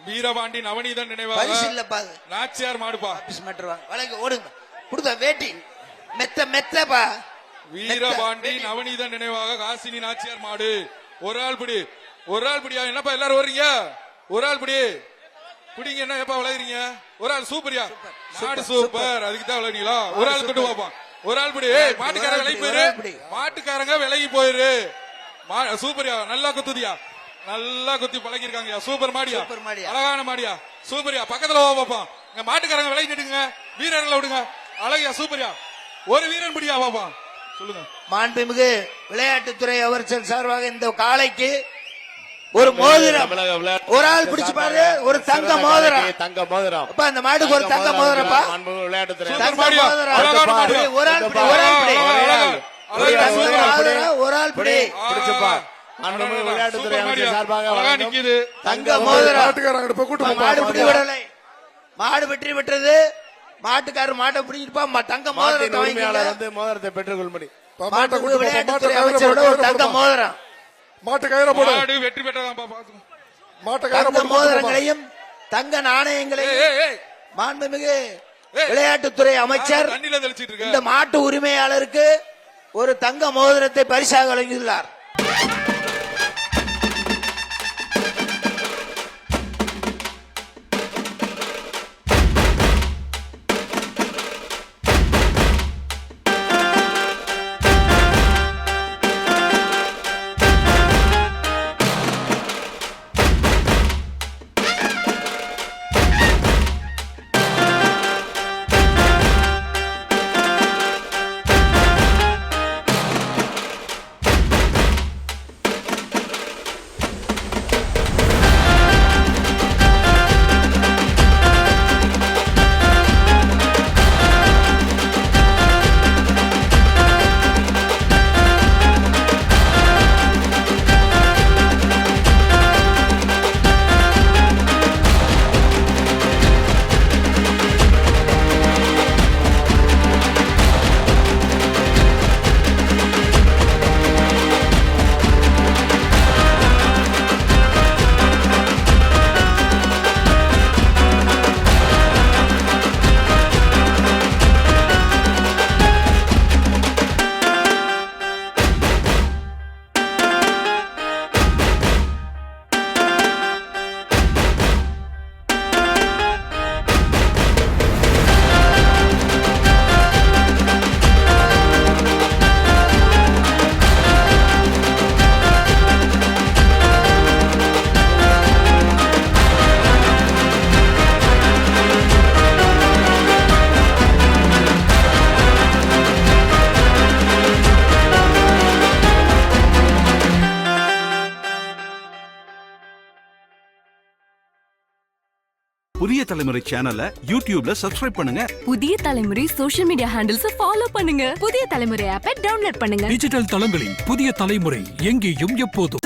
வீரபாண்டி நவநீதன் நினைவாக நாச்சியார் மாடுப்பா ஓடுங்க கொடுத்த வேட்டி மெத்த மெத்தப்பா. வீரபாண்டி நவநீதன் நினைவாக காசினி நாச்சியார் மாடு. ஒரு ஆள் பிடி, ஒரு ஆள் பிடியா. என்னப்பா எல்லாரும் வர்றீங்க? ஒரு ஆள் பிடி பிடிங்க. என்ன எப்பா விளையாடுறீங்க? ஒரு ஆள் சூப்பரியா மாடு சூப்பர். அதுக்கு தான் விளையாடுறீங்களா? ஒரு ஆள் கொண்டு பாப்போம். ஒரு ஆள் பிடி. மாட்டுக்காரங்க விலகி போயிரு, மாட்டுக்காரங்க விலகி போயிரு. சூப்பரியா, நல்லா குத்துதியா, நல்லா குத்தி பழகிருக்காங்க. சூப்பர் மாடியா, அழகான மாடியா, சூப்பரியா. பக்கத்துல பாப்போம். இங்க மாட்டுக்காரங்க விலகி நிட்டுங்க, வீரர்களை விடுங்க. அழகியா, சூப்பரியா. ஒரு வீரன் பிடியா பாப்போம். சொல்லுங்க. மாண்புமிகு விளையாட்டுத்துறை அமைச்சர் சார்பாக இந்த காளைக்கு ஒரு மோதிரம், ஒரு ஆள் பிடிச்சு பாரு, ஒரு தங்க மோதிரம். தங்க மோதிரம் அந்த மாட்டுக்கு ஒரு தங்க மோதிரப்பா. விளையாட்டுத்துறை ஒரு ஆள் பிடி, ஒரு ஆள் பிடி, ஒரு ஆள் பிடி. பிடிச்சுப்பா. விளையாட்டுத்துறை சார்பாக நிக்குது தங்க மோதிரம். மாடு பிடி விடலை, மாடு வெற்றி பெற்றது. மாட்டுக்காரர் மாட்டை பிடிச்சிருப்பா. தங்க மோதிரத்தை வந்து மோதிரத்தை பெற்றுக்கொள்படி விளையாட்டுத்துறை அமைச்சரோட ஒரு தங்க மோதிரம். மாடு வெற்றி பெற்றதான். தங்க மோதிரங்களையும் தங்க நாணயங்களையும் மாண்புமிகு விளையாட்டுத்துறை அமைச்சர் இந்த மாட்டு உரிமையாளருக்கு ஒரு தங்க மோதிரத்தை பரிசாக வழங்கியுள்ளார். புதிய தலைமுறை சேனலை யூடியூப்ல சப்ஸ்கிரைப் பண்ணுங்க. புதிய தலைமுறை சோஷியல் மீடியா ஹேண்டில்ஸ் ஃபாலோ பண்ணுங்க. புதிய தலைமுறை ஆப்பை டவுன்லோட் பண்ணுங்க. டிஜிட்டல் தளங்களில் புதிய தலைமுறை எங்கேயும் எப்போதும்.